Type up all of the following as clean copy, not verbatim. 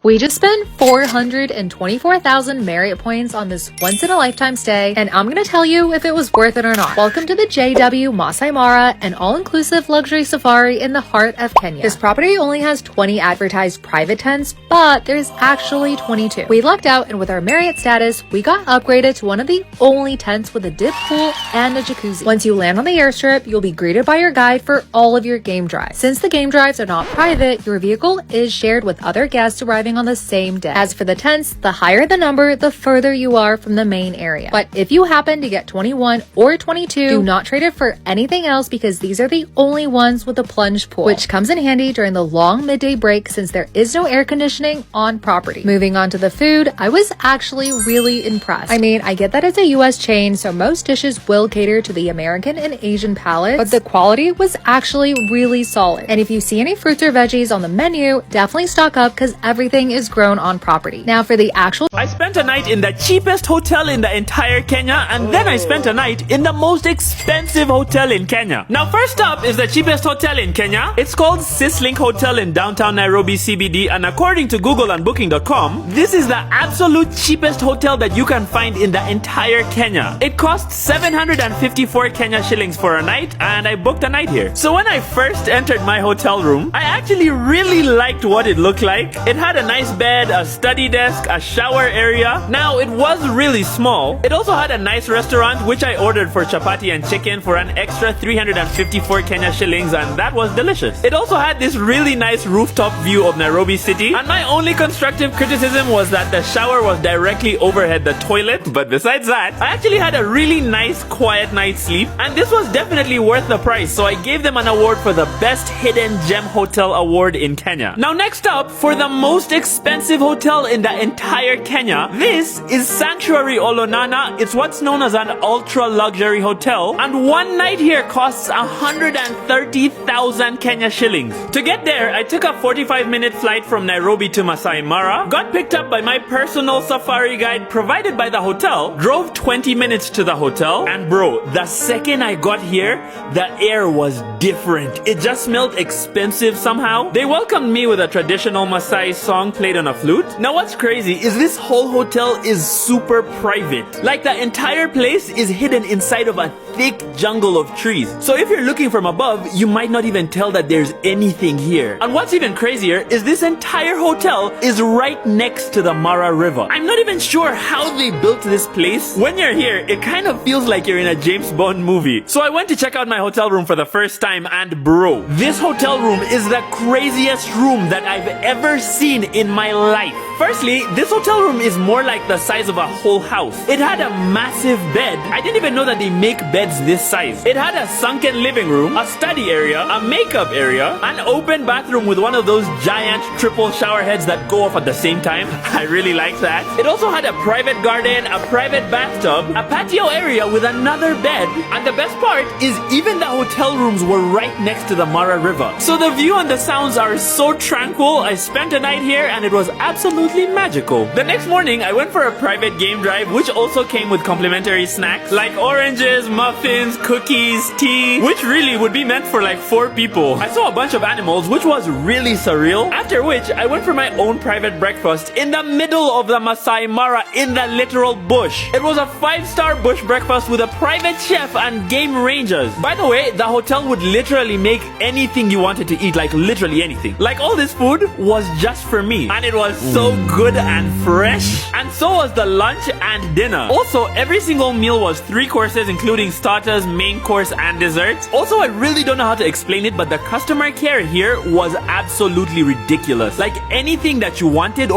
We just spent 424,000 Marriott points on this once-in-a-lifetime stay, and I'm gonna tell you if it was worth it or not. Welcome to the JW Masai Mara, an all-inclusive luxury safari in the heart of Kenya. This property only has 20 advertised private tents, but there's actually 22. We lucked out, and with our Marriott status, we got upgraded to one of the only tents with a dip pool and a jacuzzi. Once you land on the airstrip, you'll be greeted by your guide for all of your game drives. Since the game drives are not private, your vehicle is shared with other guests arriving on the same day. As for the tents, the higher the number, the further you are from the main area. But if you happen to get 21 or 22, do not trade it for anything else because these are the only ones with a plunge pool, which comes in handy during the long midday break since there is no air conditioning on property. Moving on to the food, I was actually really impressed. I mean, I get that it's a US chain, so most dishes will cater to the American and Asian palates, but the quality was actually really solid. And if you see any fruits or veggies on the menu, definitely stock up because everything is grown on property. Now for the actual... I spent a night in the cheapest hotel in the entire Kenya, and then I spent a night in the most expensive hotel in Kenya. Now first up is the cheapest hotel in Kenya. It's called Sislink Hotel in downtown Nairobi CBD, and according to Google and Booking.com, this is the absolute cheapest hotel that you can find in the entire Kenya. It costs 754 Kenya shillings for a night, and I booked a night here. So when I first entered my hotel room, I actually really liked what it looked like. It had a nice bed, a study desk, a shower area. Now, it was really small. It also had a nice restaurant, which I ordered for chapati and chicken for an extra 354 Kenya shillings, and that was delicious. It also had this really nice rooftop view of Nairobi City, and my only constructive criticism was that the shower was directly overhead the toilet, but besides that, I actually had a really nice, quiet night's sleep, and this was definitely worth the price, so I gave them an award for the Best Hidden Gem Hotel Award in Kenya. Now, next up, for the most expensive hotel in the entire Kenya, this is Sanctuary Olonana. It's what's known as an ultra luxury hotel, and one night here costs 130,000 Kenya shillings. To get there, I took a 45-minute flight from Nairobi to Masai Mara, got picked up by my personal safari guide provided by the hotel, drove 20 minutes to the hotel, and bro, the second I got here, the air was different. It just smelled expensive somehow. They welcomed me with a traditional Maasai song played on a flute. Now what's crazy is this whole hotel is super private. Like the entire place is hidden inside of a thick jungle of trees. So if you're looking from above, you might not even tell that there's anything here. And what's even crazier is this entire hotel is right next to the Mara River. I'm not even sure how they built this place. When you're here, it kind of feels like you're in a James Bond movie. So I went to check out my hotel room for the first time, and bro, this hotel room is the craziest room that I've ever seen in my life. Firstly, this hotel room is more like the size of a whole house. It had a massive bed. I didn't even know that they make beds this size. It had a sunken living room, a study area, a makeup area, an open bathroom with one of those giant triple shower heads that go off at the same time. I really like that. It also had a private garden, a private bathtub, a patio area with another bed, and the best part is even the hotel rooms were right next to the Mara River. So the view and the sounds are so tranquil. I spent a night here and it was absolutely magical. The next morning, I went for a private game drive, which also came with complimentary snacks like oranges, muffins, cookies, tea, which really would be meant for like 4 people. I saw a bunch of animals, which was really surreal. After which, I went for my own private breakfast in the middle of the Masai Mara in the literal bush. It was a 5-star bush breakfast with a private chef and game rangers. By the way, the hotel would literally make anything you wanted to eat, like literally anything. Like all this food was just for me, and it was so good and fresh, and so was the lunch and dinner. Also, every single meal was 3 courses including starters, main course, and desserts. Also, I really don't know how to explain it, but the customer care here was absolutely ridiculous. Like anything that you wanted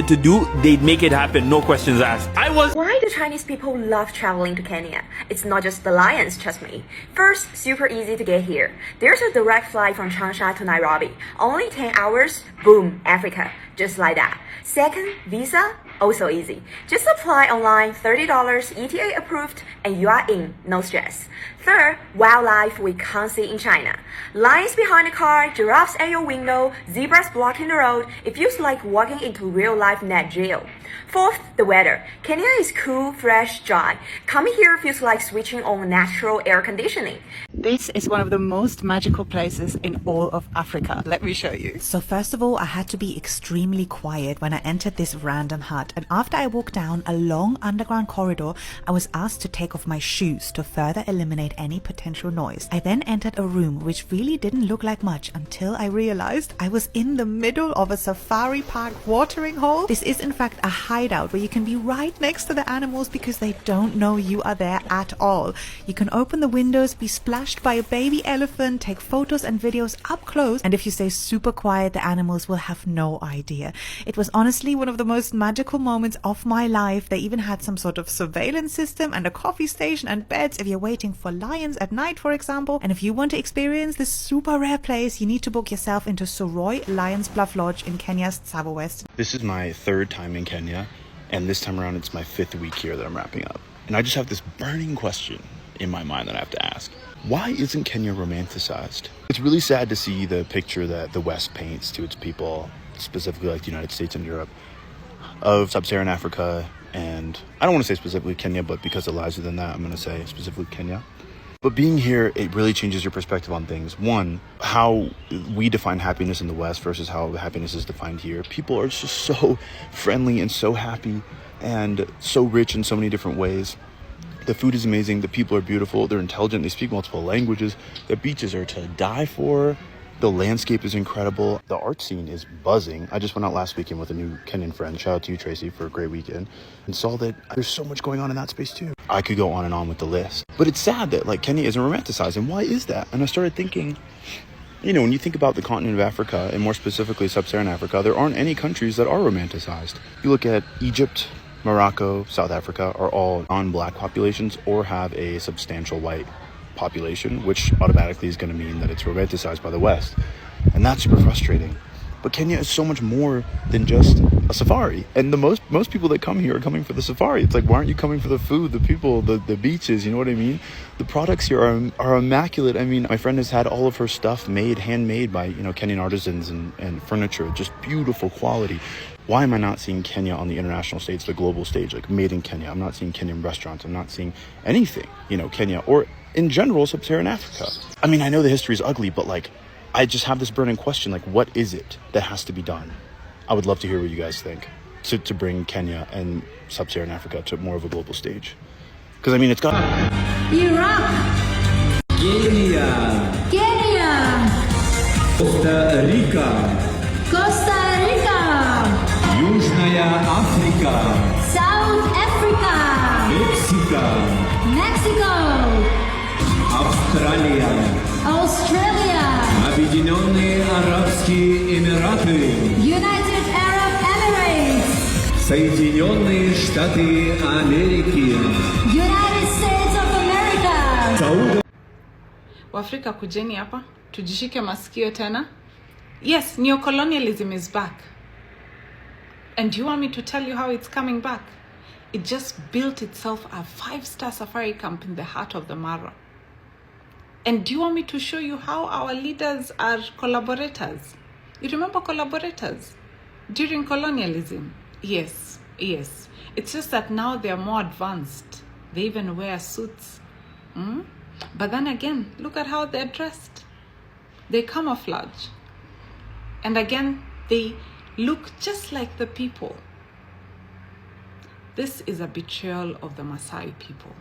to do, they'd make it happen, no questions asked. Why do Chinese people love traveling to Kenya? It's not just the lions, trust me. First, super easy to get here. There's a direct flight from Changsha to Nairobi. Only 10 hours, boom, Africa. Just like that. Second, visa, also easy. Just apply online, $30, ETA approved, and you are in, no stress. Third, wildlife we can't see in China. Lions behind the car, giraffes at your window, zebras blocking the road. It feels like walking into real-life Nat Geo. Fourth, the weather. Kenya is cool, fresh, dry. Coming here feels like switching on natural air conditioning. This is one of the most magical places in all of Africa. Let me show you. So first of all, I had to be extremely quiet when I entered this random hut, and after I walked down a long underground corridor, I was asked to take off my shoes to further eliminate any potential noise. I then entered a room which really didn't look like much until I realized I was in the middle of a safari park watering hole. This is in fact a hideout where you can be right next to the animals because they don't know you are there at all. You can open the windows, be splashed by a baby elephant, take photos and videos up close, and if you stay super quiet, the animals will have no idea. It was honestly one of the most magical moments of my life. They even had some sort of surveillance system and a coffee station and beds if you're waiting for lions at night, for example. And if you want to experience this super rare place, you need to book yourself into Soroi Lions Bluff Lodge in Kenya's Tsavo West. This is my third time in Kenya, and this time around it's my fifth week here that I'm wrapping up. And I just have this burning question in my mind that I have to ask. Why isn't Kenya romanticized? It's really sad to see the picture that the West paints to its people, specifically like the United States and Europe, of sub-Saharan Africa, and I don't want to say specifically Kenya, but because it lies within that, I'm going to say specifically Kenya. But being here, it really changes your perspective on things. One, how we define happiness in the West versus how happiness is defined here. People are just so friendly and so happy and so rich in so many different ways. The food is amazing. The people are beautiful. They're intelligent. They speak multiple languages. The beaches are to die for. The landscape is incredible. The art scene is buzzing. I just went out last weekend with a new Kenyan friend. Shout out to you, Tracy, for a great weekend. And saw that there's so much going on in that space too. I could go on and on with the list. But it's sad that like Kenya isn't romanticized. And why is that? And I started thinking, you know, when you think about the continent of Africa, and more specifically sub-Saharan Africa, there aren't any countries that are romanticized. You look at Egypt, Morocco, South Africa are all non-black populations or have a substantial white population, which automatically is going to mean that it's romanticized by the West. And that's super frustrating. But Kenya is so much more than just a safari. And the most people that come here are coming for the safari. It's like, why aren't you coming for the food, the people, the beaches, you know what I mean? The products here are immaculate. I mean, my friend has had all of her stuff made, handmade by, you know, Kenyan artisans and furniture, just beautiful quality. Why am I not seeing Kenya on the international stage, the global stage, like made in Kenya? I'm not seeing Kenyan restaurants. I'm not seeing anything, you know, Kenya or in general, sub-Saharan Africa. I mean, I know the history is ugly, but like, I just have this burning question, like, what is it that has to be done? I would love to hear what you guys think to bring Kenya and sub-Saharan Africa to more of a global stage. Because, I mean, it's got... Iraq, Kenya, Costa Rica, Южная Африка, South Africa, Mexico, Австралия, Australia, Объединенные Арабские Эмираты, United Arab Emirates, Соединенные Штаты Америки, United States of America. Waafrika kujeni hapa, tujishike masikio tena. Yes, neocolonialism is back. And do you want me to tell you how it's coming back? It just built itself a 5-star safari camp in the heart of the Mara. And do you want me to show you how our leaders are collaborators? You remember collaborators during colonialism? Yes. It's just that now they're more advanced. They even wear suits. But then again, look at how they're dressed. They camouflage. And again, they look just like the people. This is a betrayal of the Maasai people.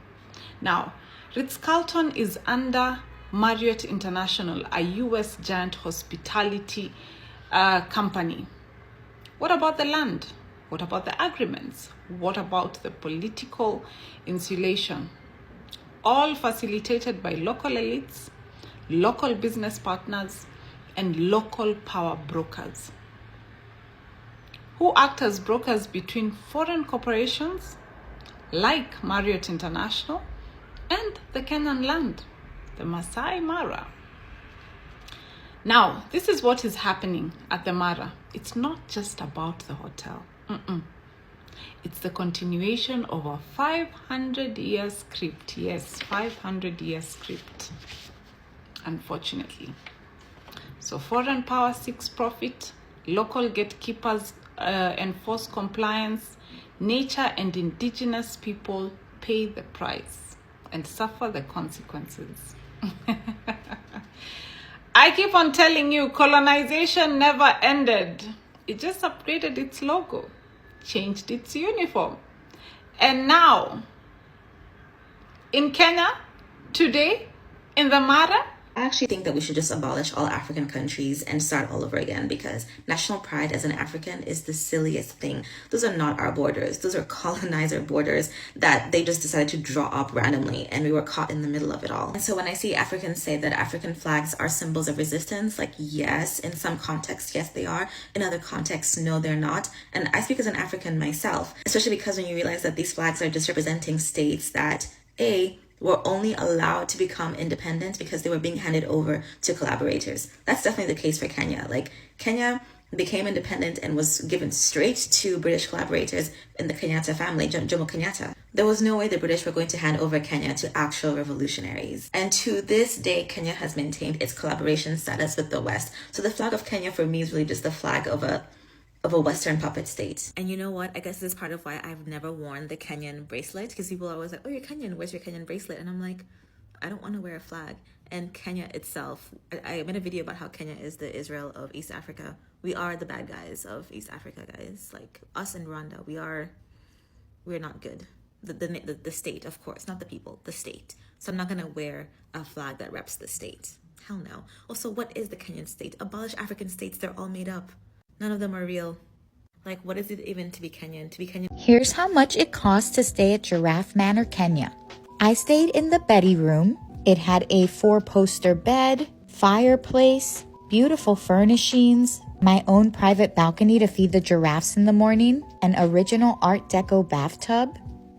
Now, Ritz-Carlton is under Marriott International, a US giant hospitality company. What about the land? What about the agreements? What about the political insulation? All facilitated by local elites, local business partners, and local power brokers, who act as brokers between foreign corporations like Marriott International and the Kenyan land, the Masai Mara. Now, this is what is happening at the Mara. It's not just about the hotel. It's the continuation of a 500-year script. Yes, 500-year script, unfortunately. So foreign power seeks profit, local gatekeepers enforce compliance, nature and indigenous people pay the price and suffer the consequences. I keep on telling you, colonization never ended. It just upgraded its logo, changed its uniform. And now, in Kenya, today, in the Mara, I actually think that we should just abolish all African countries and start all over again, because national pride as an African is the silliest thing. Those are not our borders. Those are colonizer borders that they just decided to draw up randomly, and we were caught in the middle of it all. And so when I see Africans say that African flags are symbols of resistance, like, yes, in some contexts, yes, they are. In other contexts, no, they're not. And I speak as an African myself, especially because when you realize that these flags are just representing states that, were only allowed to become independent because they were being handed over to collaborators. That's definitely the case for Kenya. Like, Kenya became independent and was given straight to British collaborators in the Kenyatta family, Jomo Kenyatta. There was no way the British were going to hand over Kenya to actual revolutionaries. And to this day, Kenya has maintained its collaboration status with the West. So the flag of Kenya for me is really just the flag of a Western puppet state. And you know what? I guess this is part of why I've never worn the Kenyan bracelet, because people are always like, oh, you're Kenyan, where's your Kenyan bracelet? And I'm like, I don't want to wear a flag. And Kenya itself, I made a video about how Kenya is the Israel of East Africa. We are the bad guys of East Africa, guys. Like, us in Rwanda, we're not good. The state, of course, not the people, the state. So I'm not going to wear a flag that reps the state. Hell no. Also, what is the Kenyan state? Abolish African states, they're all made up. None of them are real. Like, what is it even to be Kenyan? To be Kenyan. Here's how much it costs to stay at Giraffe Manor, Kenya. I stayed in the Betty room. It had a 4-poster bed, fireplace, beautiful furnishings, my own private balcony to feed the giraffes in the morning, an original Art Deco bathtub.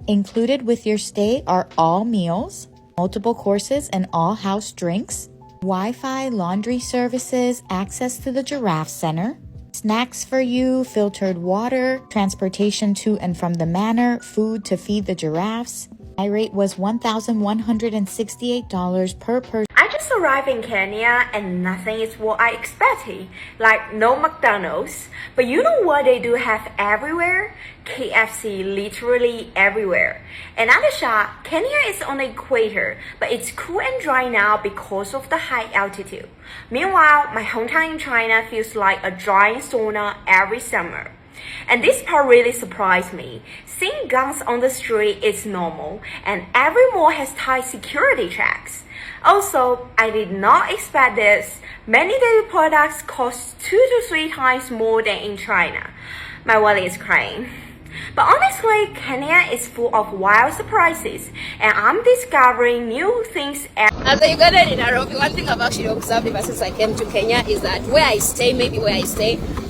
Included with your stay are all meals, multiple courses, and all house drinks, Wi-Fi, laundry services, access to the Giraffe Center, snacks for you, filtered water, transportation to and from the manor, food to feed the giraffes. My rate was $1,168 per person. I just arrived in Kenya and nothing is what I expected. Like, no McDonald's. But you know what they do have everywhere? KFC, literally everywhere. Another shot, Kenya is on the equator, but it's cool and dry now because of the high altitude. Meanwhile, my hometown in China feels like a drying sauna every summer. And this part really surprised me. Seeing guns on the street is normal, and every mall has tight security checks. Also, I did not expect this. Many dairy products cost 2 to 3 times more than in China. My wallet is crying. But honestly, Kenya is full of wild surprises, and I'm discovering new things. As a Ugandan in Nairobi, one thing I've actually observed ever since I came to Kenya is that where I stay,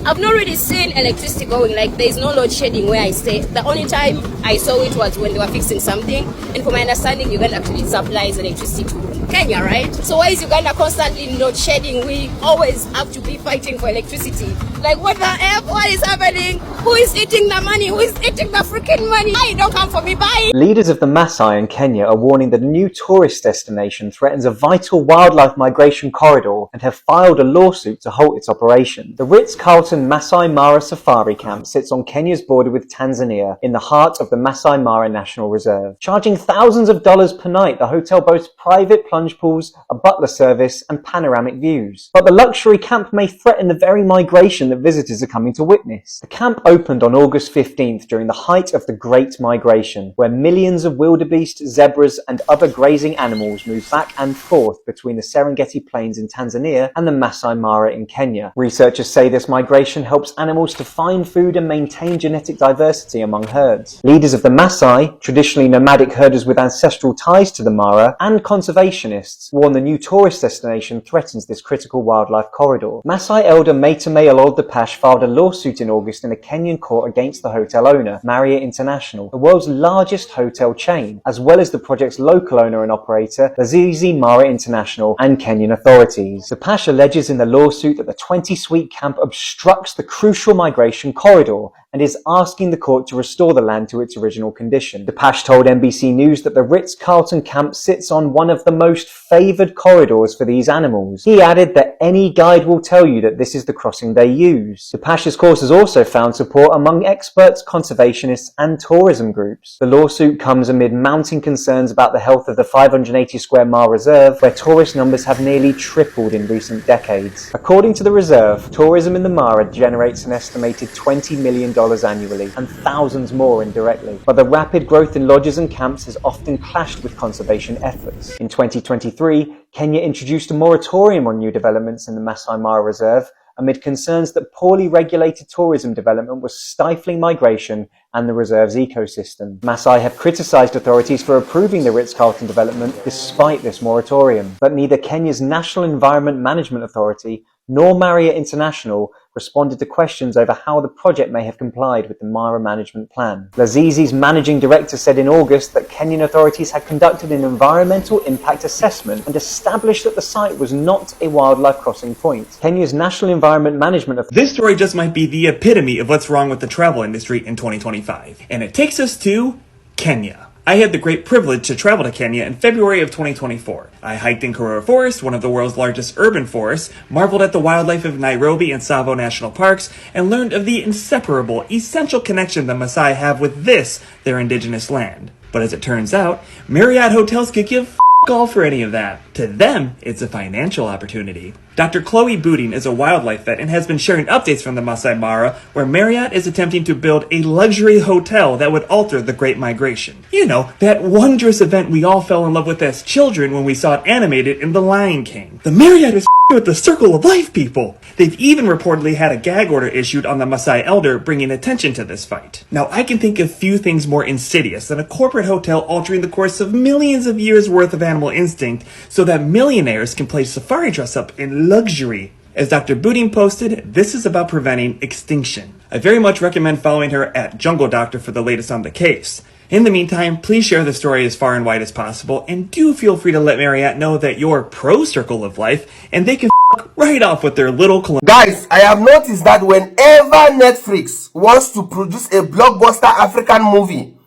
I've not really seen electricity going. Like, there's no load shedding where I stay. The only time I saw it was when they were fixing something. And from my understanding, Uganda actually supplies electricity to Kenya, right? So why is Uganda constantly load shedding? We always have to be fighting for electricity. Like, what the F? What is happening? Who is eating the money? Who is eating the freaking money? Bye, don't come for me, bye! Leaders of the Maasai in Kenya are warning that a new tourist destination threatens a vital wildlife migration corridor and have filed a lawsuit to halt its operation. The Ritz-Carlton Masai Mara Safari Camp sits on Kenya's border with Tanzania in the heart of the Masai Mara National Reserve. Charging thousands of dollars per night, the hotel boasts private plunge pools, a butler service and panoramic views. But the luxury camp may threaten the very migration that visitors are coming to witness. The camp opened on August 15th during the height of the Great Migration, where millions of wildebeest, zebras and other grazing animals move back and forth between the Serengeti Plains in Tanzania and the Masai Mara in Kenya. Researchers say this migration helps animals to find food and maintain genetic diversity among herds. Leaders of the Maasai, traditionally nomadic herders with ancestral ties to the Mara, and conservationists warn the new tourist destination threatens this critical wildlife corridor. Maasai elder Maitame Aloldapash filed a lawsuit in August in a Kenyan court against the hotel owner, Marriott International, the world's largest hotel chain, as well as the project's local owner and operator, Lazizi Mara International, and Kenyan authorities. The Pash alleges in the lawsuit that the 20-suite camp obstructs the crucial migration corridor and is asking the court to restore the land to its original condition. The Pash told NBC News that the Ritz-Carlton camp sits on one of the most favoured corridors for these animals. He added that any guide will tell you that this is the crossing they use. The Pash's course has also found support among experts, conservationists and tourism groups. The lawsuit comes amid mounting concerns about the health of the 580 square mile reserve, where tourist numbers have nearly tripled in recent decades. According to the reserve, tourism in the Mara generates an estimated $20 million annually, and thousands more indirectly. But the rapid growth in lodges and camps has often clashed with conservation efforts. In 2023, Kenya introduced a moratorium on new developments in the Masai Mara Reserve, amid concerns that poorly regulated tourism development was stifling migration and the reserve's ecosystem. Masai have criticised authorities for approving the Ritz-Carlton development despite this moratorium. But neither Kenya's National Environment Management Authority nor Marriott International responded to questions over how the project may have complied with the Mara management plan. Lazizi's managing director said in August that Kenyan authorities had conducted an environmental impact assessment and established that the site was not a wildlife crossing point. Kenya's National Environment Management Authority. This story just might be the epitome of what's wrong with the travel industry in 2025. And it takes us to Kenya. I had the great privilege to travel to Kenya in February of 2024. I hiked in Karura Forest, one of the world's largest urban forests, marveled at the wildlife of Nairobi and Tsavo National Parks, and learned of the inseparable, essential connection the Maasai have with this, their indigenous land. But as it turns out, Marriott hotels could give all for any of that. To them, it's a financial opportunity. Dr. Chloe Boudin is a wildlife vet and has been sharing updates from the Masai Mara, where Marriott is attempting to build a luxury hotel that would alter the Great Migration. You know, that wondrous event we all fell in love with as children when we saw it animated in The Lion King. The Marriott is with the Circle of Life people. They've even reportedly had a gag order issued on the Maasai elder, bringing attention to this fight. Now, I can think of few things more insidious than a corporate hotel altering the course of millions of years worth of animal instinct so that millionaires can play safari dress up in luxury. As Dr. Boudin posted, this is about preventing extinction. I very much recommend following her at Jungle Doctor for the latest on the case. In the meantime, please share the story as far and wide as possible, and do feel free to let Marriott know that you're pro Circle of Life, and they can right off with their little Guys, I have noticed that whenever Netflix wants to produce a blockbuster African movie,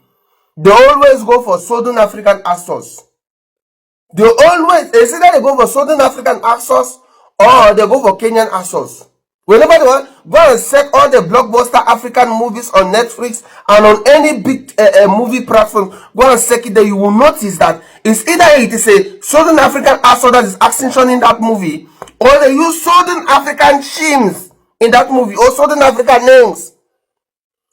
they always go for Southern African actors. It's either they go for Southern African actors or they go for Kenyan actors. Whenever they want, go and check all the blockbuster African movies on Netflix and on any big movie platform. Go and check it there. You will notice that it's either it is a Southern African actor that is accentuating in that movie, or they use Southern African themes in that movie, or Southern African names.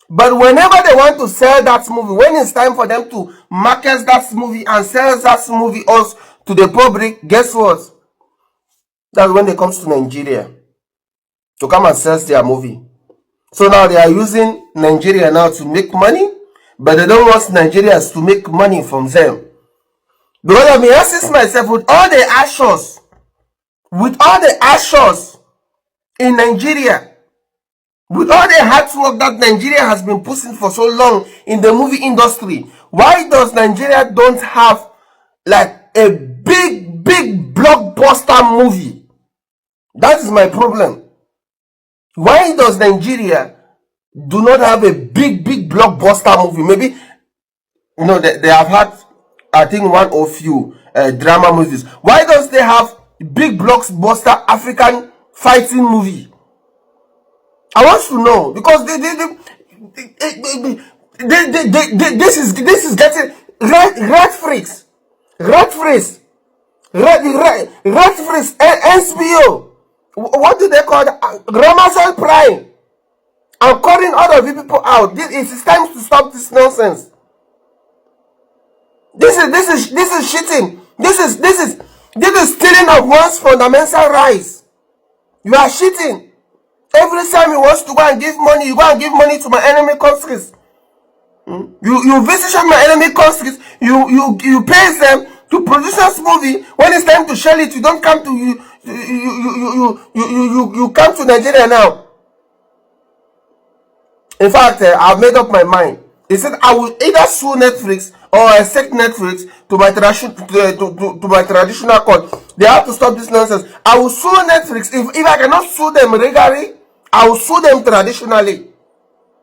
But whenever they want to sell that movie, when it's time for them to market that movie and sell that movie also to the public, guess what? That's when they come to Nigeria to come and sell their movie. So now they are using Nigeria now to make money, but they don't want Nigerians to make money from them. Because I've been asking myself, with all the actions in Nigeria, with all the hard work that Nigeria has been pushing for so long in the movie industry, why does Nigeria don't have like a big blockbuster movie? That is my problem. Why does Nigeria do not have a big blockbuster movie? Maybe, you know, they have had, I think, one or few drama movies. Why does they have big blockbuster African fighting movie? I want to know, because this is getting rat freaks, HBO. What do they call it? Amazon Prime. I'm calling other people out. It's time to stop this nonsense. This is cheating. This is stealing of one's fundamental rights. You are cheating. Every time you want to go and give money, you go and give money to my enemy countries. You visit my enemy countries. You pay them to produce this movie. When it's time to share it, you don't come to you come to Nigeria now. In fact, I've made up my mind. He said I will either sue Netflix or accept Netflix to my traditional court. They have to stop this nonsense. I will sue Netflix. If I cannot sue them legally, I will sue them traditionally.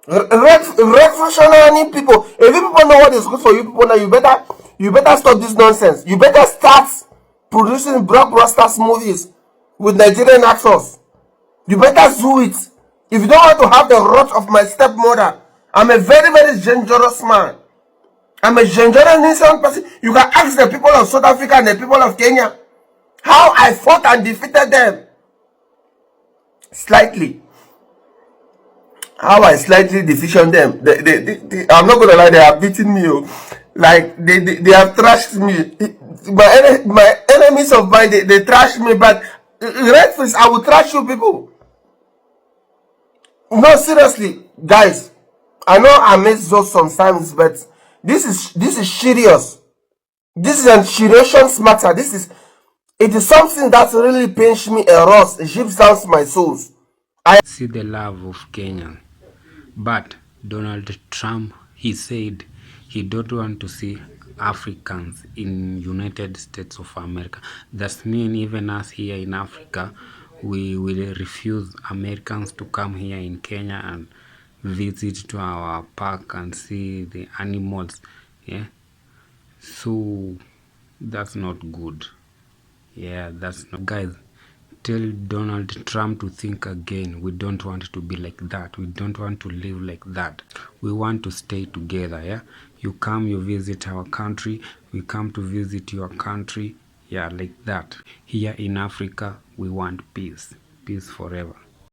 Refractionary people. If you people know what is good for you people now, you better stop this nonsense. You better start producing blockbusters movies with Nigerian actors. You better do it. If you don't want to have the wrath of my stepmother, I'm a very, very dangerous man. I'm a dangerous innocent person. You can ask the people of South Africa and the people of Kenya how I fought and defeated them. Slightly. How I slightly defeated them. I'm not gonna lie, they have beaten me. Like they have trashed me. My enemies of mine, they trashed me, but Redfish, I will trash you people. No, seriously, guys. I know I miss those sometimes, but this is serious. This is a serious matter. It is something that really pains me a lot. It chips down my soul. I see the love of Kenya, but Donald Trump, he said he don't want to see Africans in United States of America. That means even us here in Africa, we will refuse Americans to come here in Kenya and visit to our park and see the animals. Yeah, so that's not good. Yeah, that's not, guys. Tell Donald Trump to think again. We don't want to be like that. We don't want to live like that. We want to stay together. Yeah, you come, you visit our country, we come to visit your country. Yeah, like that. Here in Africa, we want peace. Peace forever.